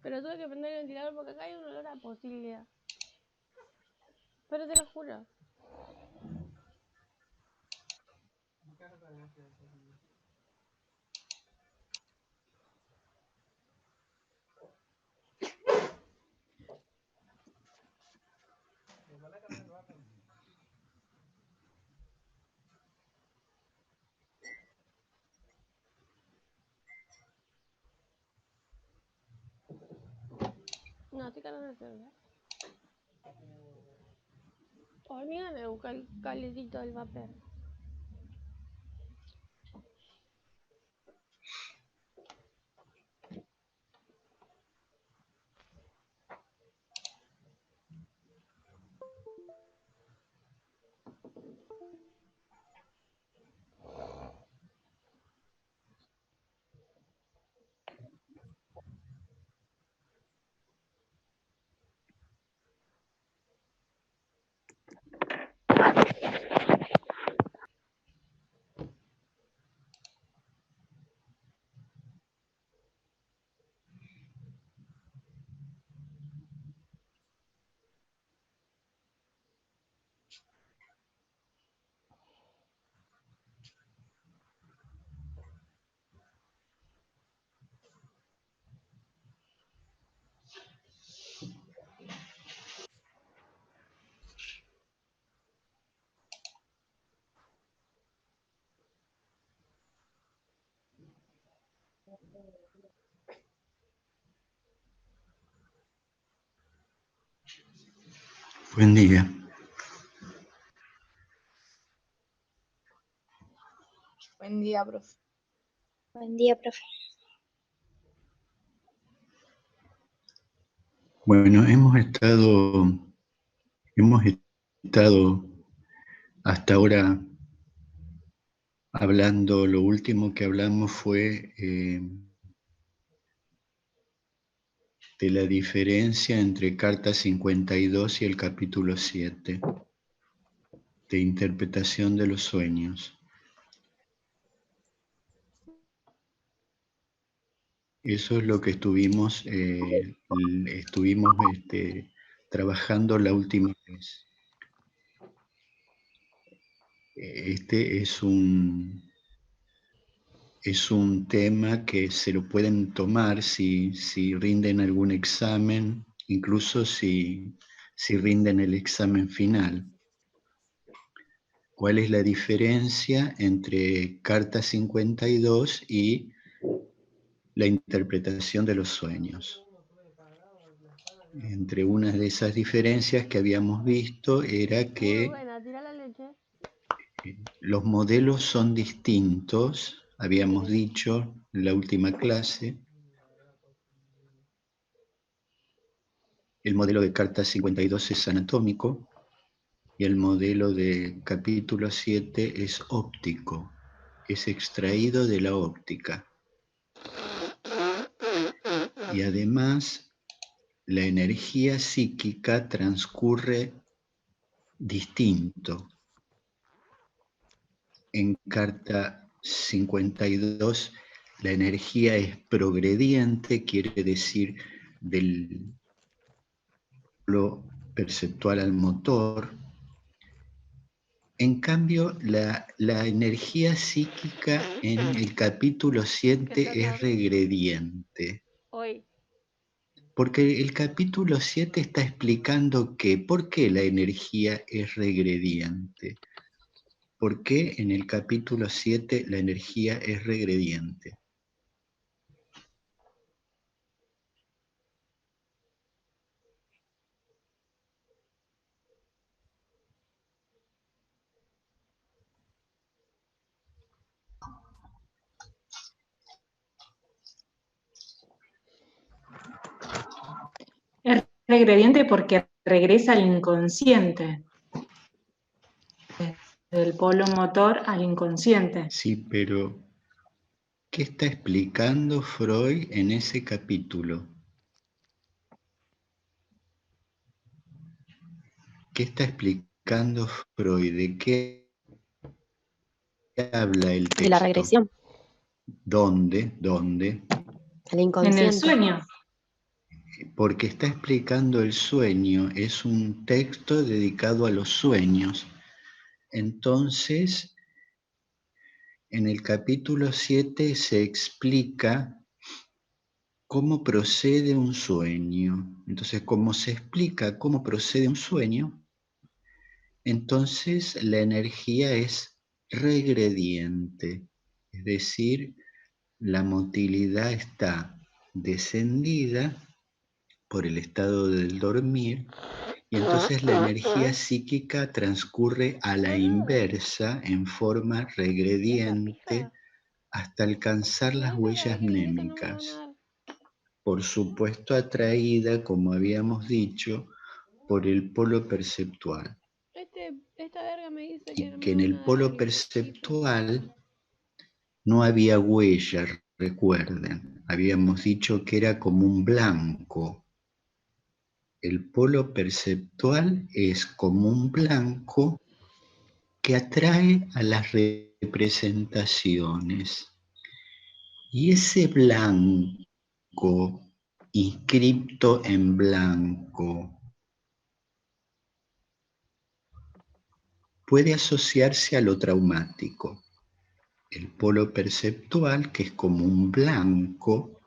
Pero tuve que prender el ventilador porque acá hay un olor a posibilidad. Pero te lo juro. No, estoy cargando el celular. Hormiga me busca el cablecito del papel. Buen día. Buen día, profe. Buen día, profe. Bueno, hemos estado hasta ahora hablando, lo último que hablamos fue de la diferencia entre Carta 52 y el capítulo 7, de interpretación de los sueños. Eso es lo que estuvimos trabajando la última vez. Este es un tema que se lo pueden tomar si rinden algún examen, incluso si rinden el examen final. ¿Cuál es la diferencia entre Carta 52 y la interpretación de los sueños? Entre una de esas diferencias que habíamos visto era que Muy buena, tira la leche. los modelos son distintos, habíamos dicho en la última clase. El modelo de Carta 52 es anatómico y el modelo de capítulo 7 es óptico, es extraído de la óptica. Y además, la energía psíquica transcurre distinto. En Carta 52, la energía es progrediente, quiere decir del lo perceptual al motor. En cambio, la energía psíquica en el capítulo 7 es regrediente. Hoy. Porque el capítulo 7 está explicando por qué la energía es regrediente. ¿Por qué en el capítulo 7 la energía es regrediente? Es regrediente porque regresa al inconsciente, del polo motor al inconsciente. Sí, pero ¿qué está explicando Freud en ese capítulo? ¿Qué está explicando Freud? ¿De qué habla el texto? De la regresión. ¿Dónde? El En el inconsciente. sueño. porque está explicando el sueño, es un texto dedicado a los sueños. Entonces, en el capítulo 7 se explica cómo procede un sueño. Entonces, como se explica cómo procede un sueño, entonces la energía es regrediente, es decir, la motilidad está descendida por el estado del dormir y entonces la energía psíquica transcurre a la inversa en forma regrediente hasta alcanzar las huellas mnémicas. Por supuesto atraída, como habíamos dicho, por el polo perceptual. Esta verga me dice Y no que me en da el nada polo de que perceptual no había huella, recuerden. Habíamos dicho que era como un blanco. El polo perceptual es como un blanco que atrae a las representaciones. Y ese blanco, inscripto en blanco, puede asociarse a lo traumático. El polo perceptual, que es como un blanco,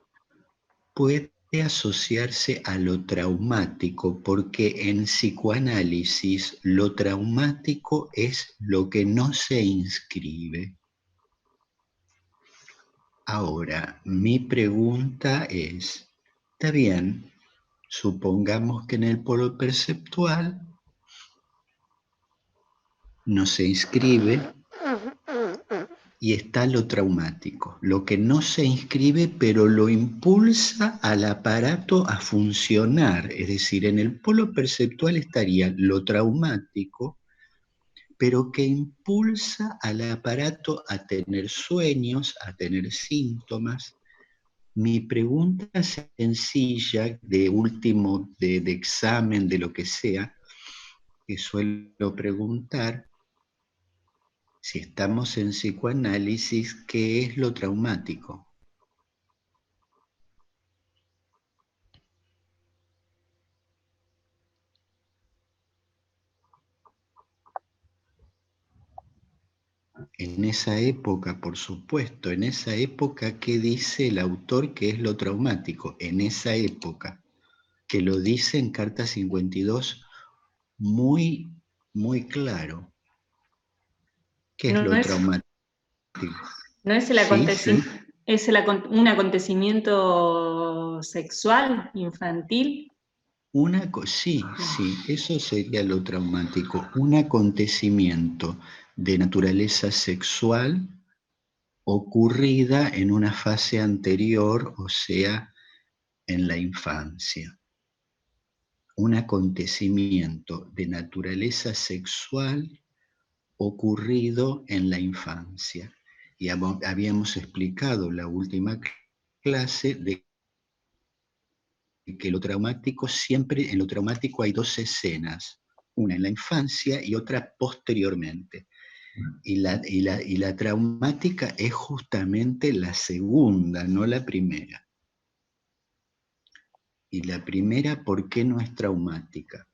puede asociarse a lo traumático, porque en psicoanálisis lo traumático es lo que no se inscribe. Ahora, mi pregunta es, está bien, supongamos que en el polo perceptual no se inscribe y está lo traumático, lo que no se inscribe pero lo impulsa al aparato a funcionar, es decir, en el polo perceptual estaría lo traumático, pero que impulsa al aparato a tener sueños, a tener síntomas. Mi pregunta sencilla, de último, de examen, de lo que sea, que suelo preguntar, si estamos en psicoanálisis, ¿qué es lo traumático? En esa época, por supuesto, en esa época, ¿qué dice el autor que es lo traumático? En esa época, que lo dice en Carta 52 muy, muy claro. ¿Qué es lo traumático? No es el es un acontecimiento sexual, infantil. Sí, eso sería lo traumático. Un acontecimiento de naturaleza sexual ocurrida en una fase anterior, o sea, en la infancia. Un acontecimiento de naturaleza sexual ocurrido en la infancia. Y habíamos explicado la última clase de que lo traumático siempre, en lo traumático hay dos escenas, una en la infancia y otra posteriormente. Y la traumática es justamente la segunda, no la primera. Y la primera, ¿por qué no es traumática?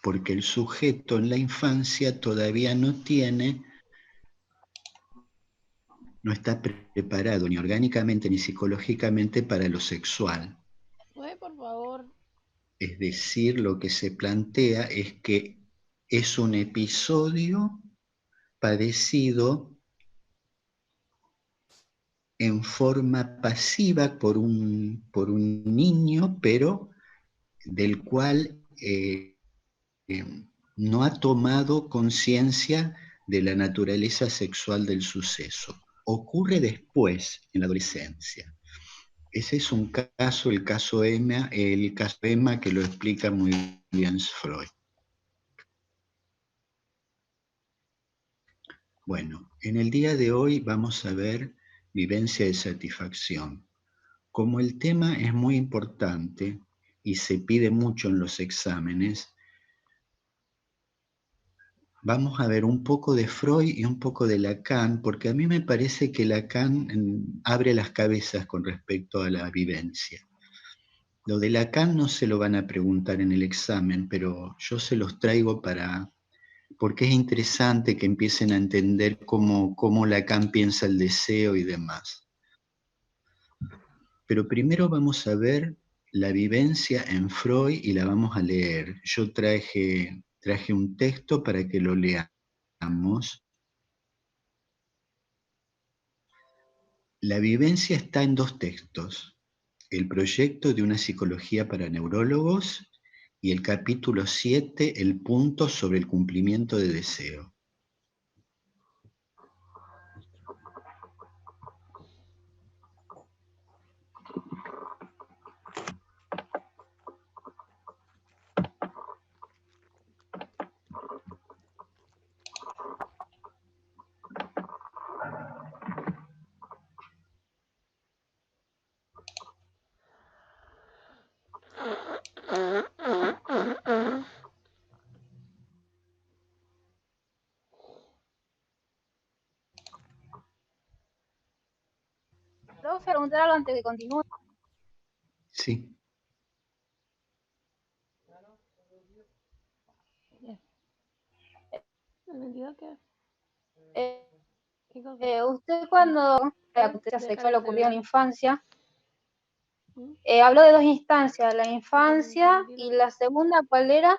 Porque el sujeto en la infancia todavía no está preparado ni orgánicamente ni psicológicamente para lo sexual. ¿Puede, por favor? Es decir, lo que se plantea es que es un episodio padecido en forma pasiva por un niño, pero del cual no ha tomado conciencia de la naturaleza sexual del suceso. Ocurre después, en la adolescencia. Ese es un caso, el caso Emma, que lo explica muy bien Freud. Bueno, en el día de hoy vamos a ver vivencia de satisfacción. Como el tema es muy importante y se pide mucho en los exámenes, vamos a ver un poco de Freud y un poco de Lacan, porque a mí me parece que Lacan abre las cabezas con respecto a la vivencia. Lo de Lacan no se lo van a preguntar en el examen, pero yo se los traigo porque es interesante que empiecen a entender cómo Lacan piensa el deseo y demás. Pero primero vamos a ver la vivencia en Freud y la vamos a leer. Yo traje un texto para que lo leamos. La vivencia está en dos textos: el proyecto de una psicología para neurólogos y el capítulo 7, el punto sobre el cumplimiento de deseo. ¿Puedo preguntar algo antes de que continúe? Sí. ¿Qué cosa? Usted cuando la justicia sexual ocurrió en la infancia, ¿Mm? habló de dos instancias, la infancia y la segunda, ¿cuál era?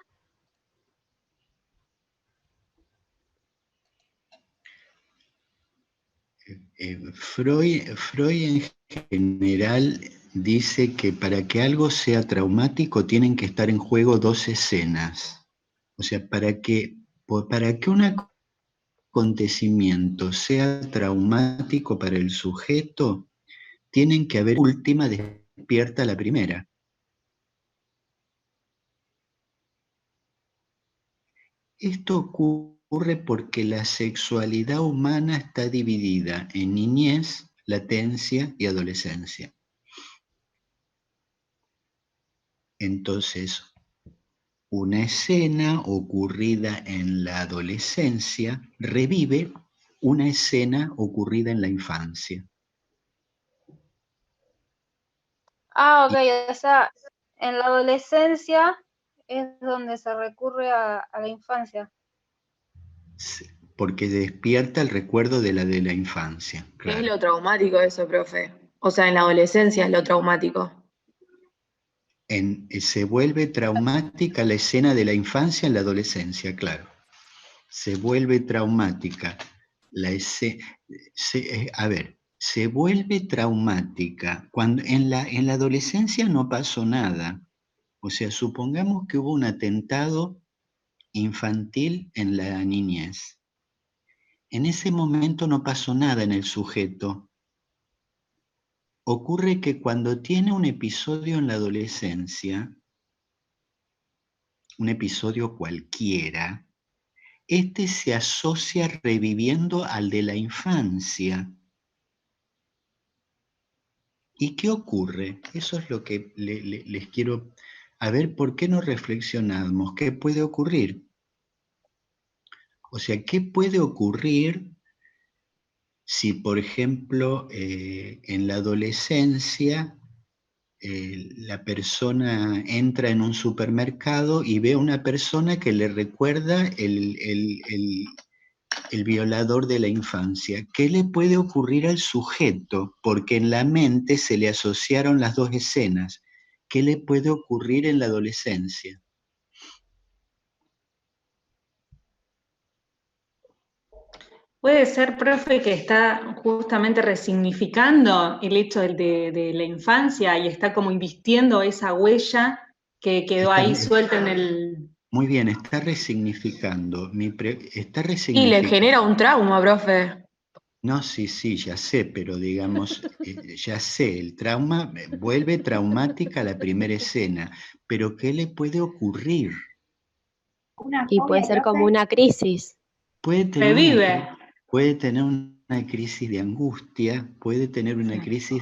Freud en general dice que para que algo sea traumático tienen que estar en juego dos escenas. O sea, para que un acontecimiento sea traumático para el sujeto, tienen que haber última despierta la primera. Esto ocurre porque la sexualidad humana está dividida en niñez, latencia y adolescencia. Entonces, una escena ocurrida en la adolescencia revive una escena ocurrida en la infancia. Ah, ok, o sea, en la adolescencia es donde se recurre a la infancia. Porque despierta el recuerdo de la infancia. Claro. Es lo traumático eso, profe. O sea, en la adolescencia es lo traumático. Se vuelve traumática la escena de la infancia en la adolescencia, claro. Se vuelve traumática la escena. Se vuelve traumática cuando en la adolescencia no pasó nada. O sea, supongamos que hubo un atentado infantil en la niñez. En ese momento no pasó nada en el sujeto. Ocurre que cuando tiene un episodio en la adolescencia, un episodio cualquiera, este se asocia reviviendo al de la infancia. ¿Y qué ocurre? Eso es lo que les quiero... A ver, ¿por qué no reflexionamos? ¿Qué puede ocurrir? O sea, ¿qué puede ocurrir si, por ejemplo, en la adolescencia la persona entra en un supermercado y ve a una persona que le recuerda el violador de la infancia? ¿Qué le puede ocurrir al sujeto? Porque en la mente se le asociaron las dos escenas. ¿Qué le puede ocurrir en la adolescencia? Puede ser, profe, que está justamente resignificando el hecho de la infancia y está como invistiendo esa huella que quedó ahí suelta en el... Muy bien, está resignificando. Y le genera un trauma, profe. No, sí, ya sé, pero digamos, ya sé, el trauma vuelve traumática la primera escena, pero ¿qué le puede ocurrir? Y puede ser como una crisis. Puede tener Revive. una crisis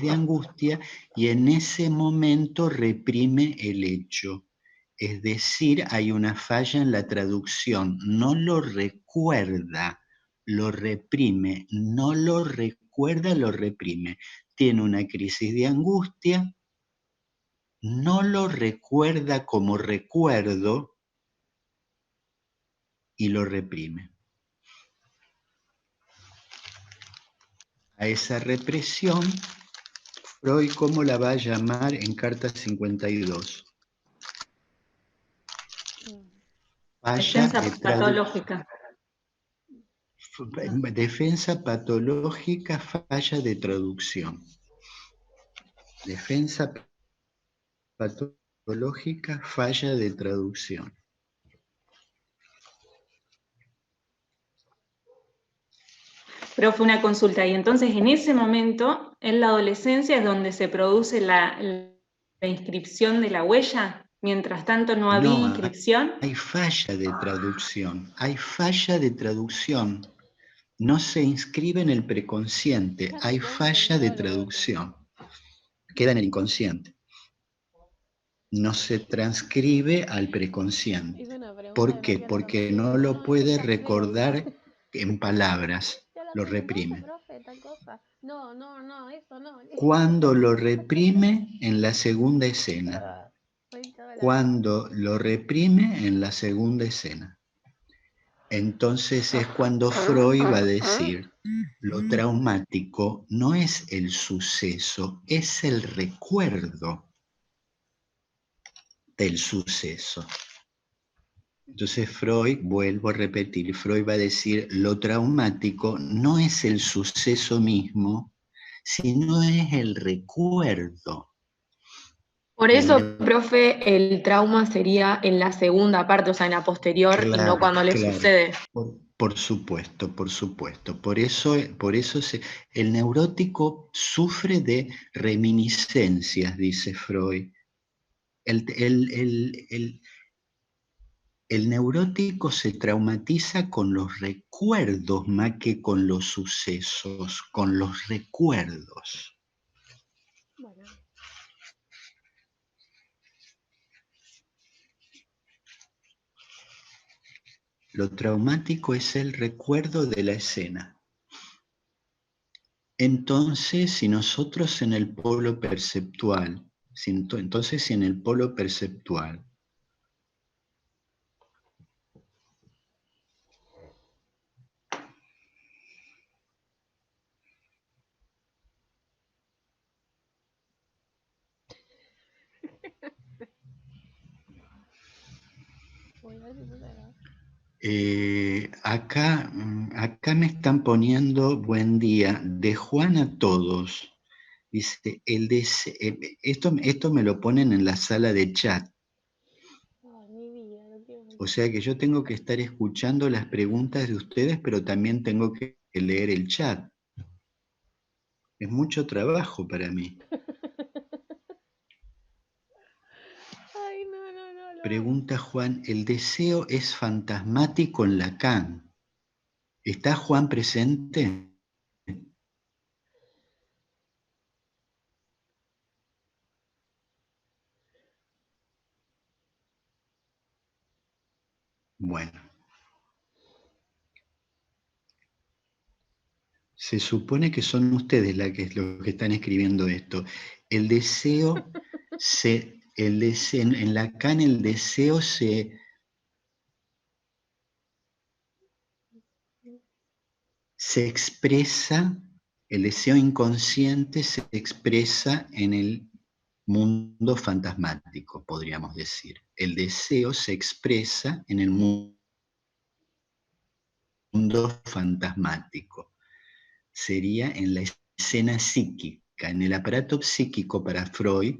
de angustia, y en ese momento reprime el hecho. Es decir, hay una falla en la traducción. No lo recuerda, lo reprime. No lo recuerda, lo reprime. Tiene una crisis de angustia, no lo recuerda como recuerdo y lo reprime. A esa represión, Freud, ¿cómo la va a llamar en Carta 52? Defensa patológica. Defensa patológica, falla de traducción. Defensa patológica, falla de traducción. Pero fue una consulta, y entonces en ese momento, en la adolescencia, es donde se produce la inscripción de la huella. Mientras tanto no había inscripción. Hay falla de traducción, hay falla de traducción. No se inscribe en el preconsciente, hay falla de traducción. Queda en el inconsciente. No se transcribe al preconsciente. ¿Por qué? Porque no lo puede recordar en palabras, lo reprime. ¿Cuándo lo reprime? En la segunda escena. Cuando lo reprime en la segunda escena. Entonces es cuando Freud va a decir, lo traumático no es el suceso, es el recuerdo del suceso. Entonces Freud, vuelvo a repetir, Freud va a decir, lo traumático no es el suceso mismo, sino es el recuerdo. Por eso, profe, el trauma sería en la segunda parte, o sea, en la posterior, Claro, y no cuando le sucede. Por supuesto, por supuesto. Por eso el neurótico sufre de reminiscencias, dice Freud. El neurótico se traumatiza con los recuerdos más que con los sucesos, con los recuerdos. Lo traumático es el recuerdo de la escena. Entonces, si nosotros en el polo perceptual, acá me están poniendo buen día, de Juan a todos. Dice, esto me lo ponen en la sala de chat. O sea que yo tengo que estar escuchando las preguntas de ustedes, pero también tengo que leer el chat. Es mucho trabajo para mí. Pregunta Juan, ¿el deseo es fantasmático en Lacan? ¿Está Juan presente? Bueno. Se supone que son ustedes los que están escribiendo esto. El deseo, en Lacan el deseo se expresa, el deseo inconsciente se expresa en el mundo fantasmático, podríamos decir. El deseo se expresa en el mundo fantasmático. Sería en la escena psíquica, en el aparato psíquico para Freud,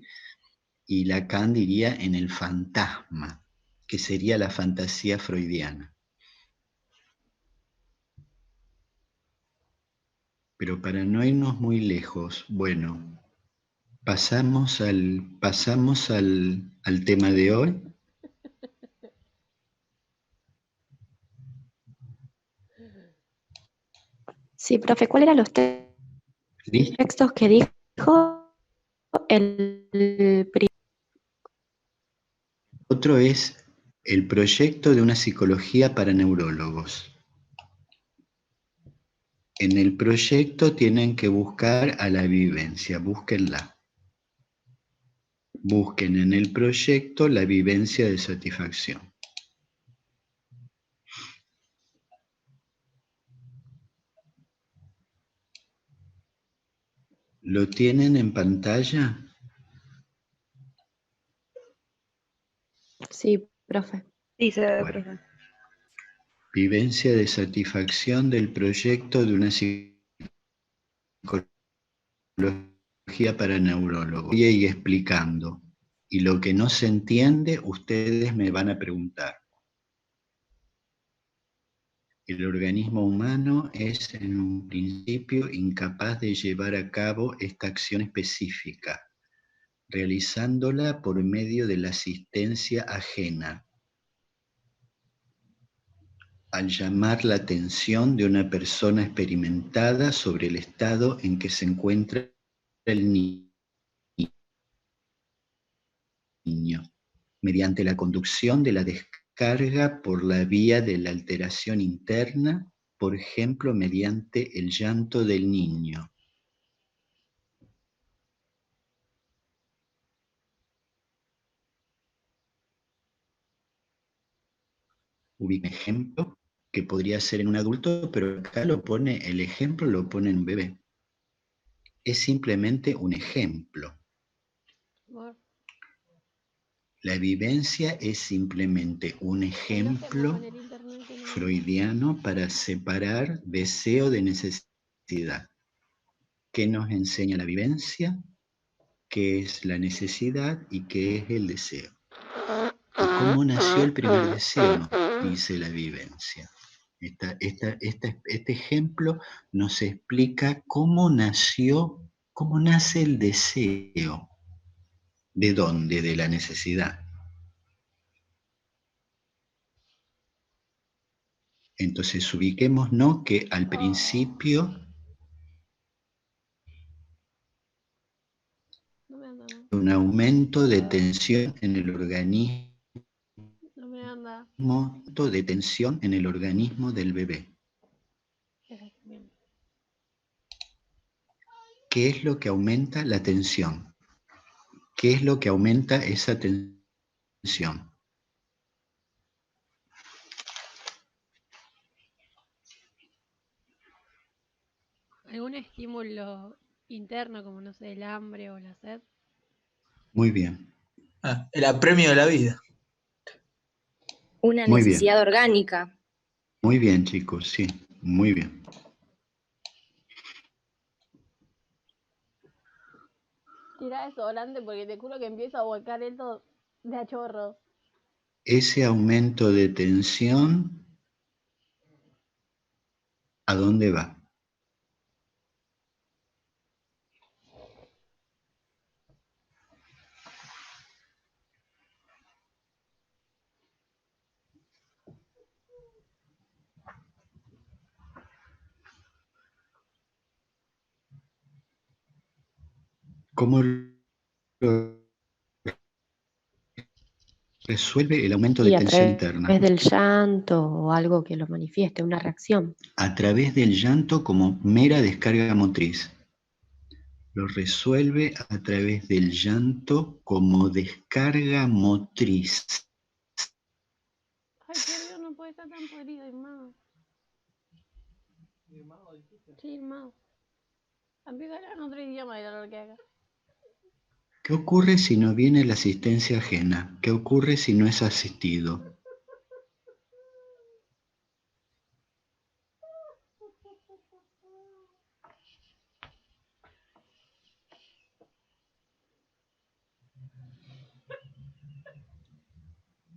y Lacan diría en el fantasma, que sería la fantasía freudiana. Pero para no irnos muy lejos, bueno, pasamos al tema de hoy. Sí, profe, ¿cuáles eran los textos que dijo el otro es el proyecto de una psicología para neurólogos. En el proyecto tienen que buscar a la vivencia, búsquenla. Busquen en el proyecto la vivencia de satisfacción. ¿Lo tienen en pantalla? Sí, profe. Sí, se ve, Bueno. profe. Vivencia de satisfacción del proyecto de una psicología para neurólogos. Voy a ir explicando. Y lo que no se entiende, ustedes me van a preguntar. El organismo humano es en un principio incapaz de llevar a cabo esta acción específica, realizándola por medio de la asistencia ajena. Al llamar la atención de una persona experimentada sobre el estado en que se encuentra el niño, mediante la conducción de la descarga por la vía de la alteración interna, por ejemplo, mediante el llanto del niño. Ubica un ejemplo que podría ser en un adulto, pero acá lo pone, el ejemplo lo pone en un bebé. Es simplemente un ejemplo. Bueno, La vivencia es simplemente un ejemplo en el internet que no- freudiano para separar deseo de necesidad. ¿Qué nos enseña la vivencia? ¿Qué es la necesidad y qué es el deseo? ¿Y cómo nació el primer deseo? Dice la vivencia. Este ejemplo nos explica cómo nace el deseo. ¿De dónde? De la necesidad. Entonces ubiquémonos que al principio No me anda, ¿no? un aumento de tensión en el organismo, No me anda. de tensión en el organismo del bebé. Bien. ¿Qué es lo que aumenta la tensión? ¿Qué es lo que aumenta esa tensión? ¿Algún estímulo interno, como no sé, el hambre o la sed? Muy bien, El apremio de la vida. Una Muy bien. necesidad orgánica. muy bien, chicos, sí, muy bien. Tira eso volante porque te juro que empiezo a volcar esto de a chorro. Ese aumento de tensión, ¿a dónde va? ¿Cómo lo resuelve el aumento de Y a tensión través interna? del llanto o algo que lo manifieste, una reacción. A través del llanto como mera descarga motriz. Lo resuelve a través del llanto como descarga motriz. Ay, por Dios, no puede estar tan podrido, Irmão. Sí, Irmão. Empieza a hablar en otro idioma de lo que haga. ¿Qué ocurre si no viene la asistencia ajena? ¿Qué ocurre si no es asistido?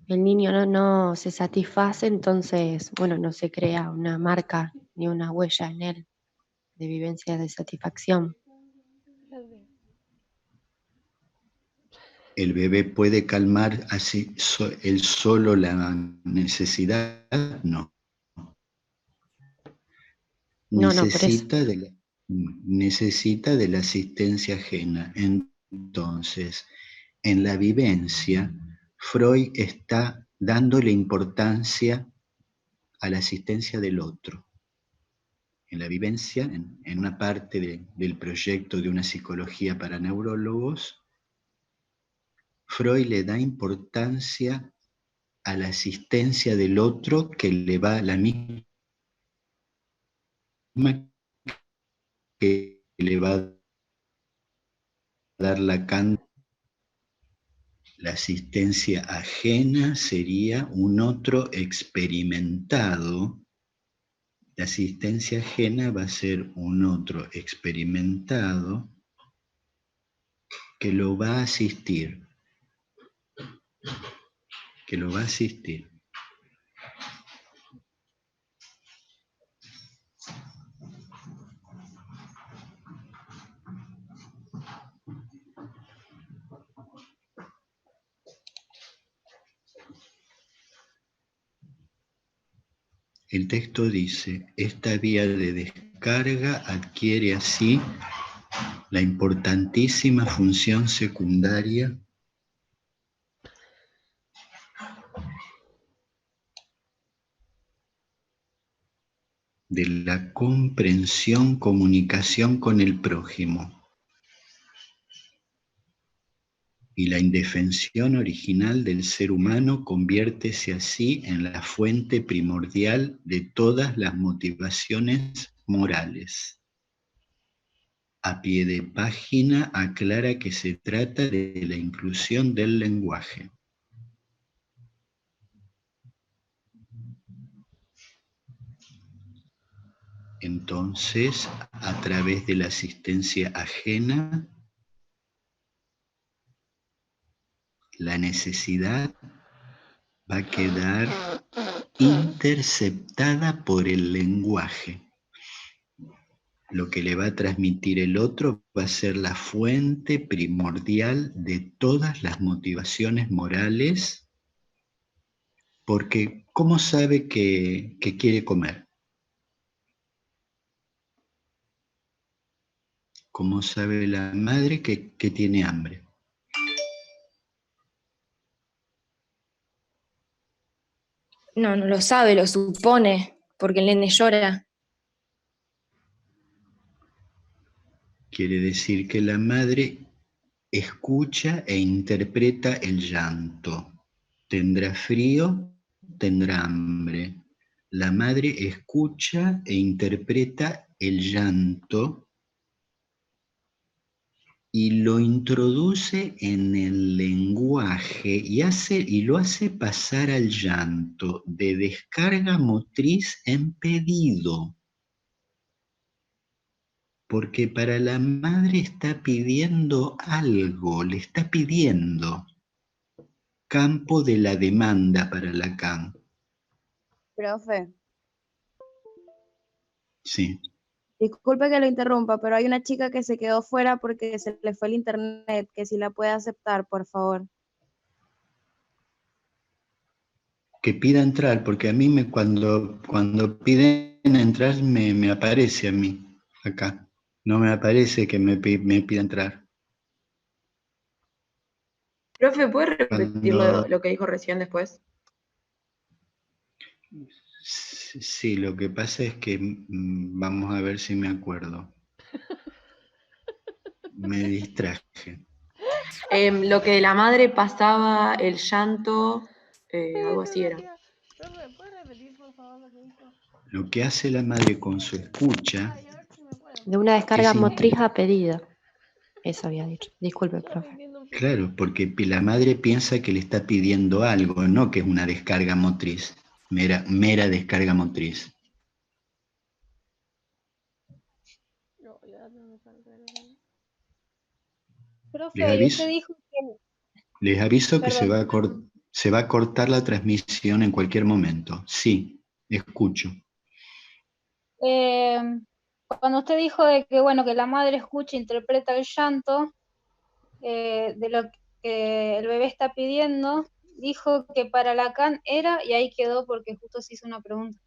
El niño no se satisface, entonces, bueno, no se crea una marca ni una huella en él de vivencia de satisfacción. ¿El bebé puede calmar así él solo la necesidad? No. No, por eso. Necesita de la asistencia ajena. Entonces, en la vivencia, Freud está dándole importancia a la asistencia del otro. En la vivencia, en una parte del proyecto de una psicología para neurólogos, Freud le da importancia a la asistencia del otro que le va la misma que le va a dar Lacan. La asistencia ajena sería un otro experimentado. La asistencia ajena va a ser un otro experimentado que lo va a asistir. El texto dice, esta vía de descarga adquiere así la importantísima función secundaria de la comprensión, comunicación con el prójimo. Y la indefensión original del ser humano conviértese así en la fuente primordial de todas las motivaciones morales. A pie de página aclara que se trata de la inclusión del lenguaje. Entonces, a través de la asistencia ajena, la necesidad va a quedar interceptada por el lenguaje. Lo que le va a transmitir el otro va a ser la fuente primordial de todas las motivaciones morales, porque ¿cómo sabe que quiere comer? ¿Cómo sabe la madre que tiene hambre? No, no lo sabe, lo supone, porque el nene llora. Quiere decir que la madre escucha e interpreta el llanto. Tendrá frío, tendrá hambre. La madre escucha e interpreta el llanto y lo introduce en el lenguaje y lo hace pasar al llanto de descarga motriz en pedido. Porque para la madre está pidiendo algo, le está pidiendo. Campo de la demanda para Lacan. Profe, Sí. disculpe que lo interrumpa, pero hay una chica que se quedó fuera porque se le fue el internet, que si la puede aceptar, por favor. Que pida entrar, porque a mí cuando piden entrar me aparece a mí, acá. No me aparece que me pida entrar. Profe, ¿puede repetir Cuando, lo que dijo recién después? sí, lo que pasa es que vamos a ver si me acuerdo. Me distraje. Lo que de la madre pasaba, el llanto, algo así era. Profe, ¿puedes repetir por favor lo que dijo? Lo que hace la madre con su escucha Ay, a ver si me acuerdo. De una descarga es motriz a pedido. Eso había dicho. Disculpe, profe. claro, porque la madre piensa que le está pidiendo algo, no que es una descarga motriz, mera descarga motriz. No, ya no me sale, pero sí. Profe, y usted dijo que... Les aviso que se Perdón. va a cortar la transmisión en cualquier momento. Sí, escucho. Cuando usted dijo de que, bueno, que la madre escucha e interpreta el llanto de lo que el bebé está pidiendo, dijo que para Lacan era, y ahí quedó porque justo se hizo una pregunta.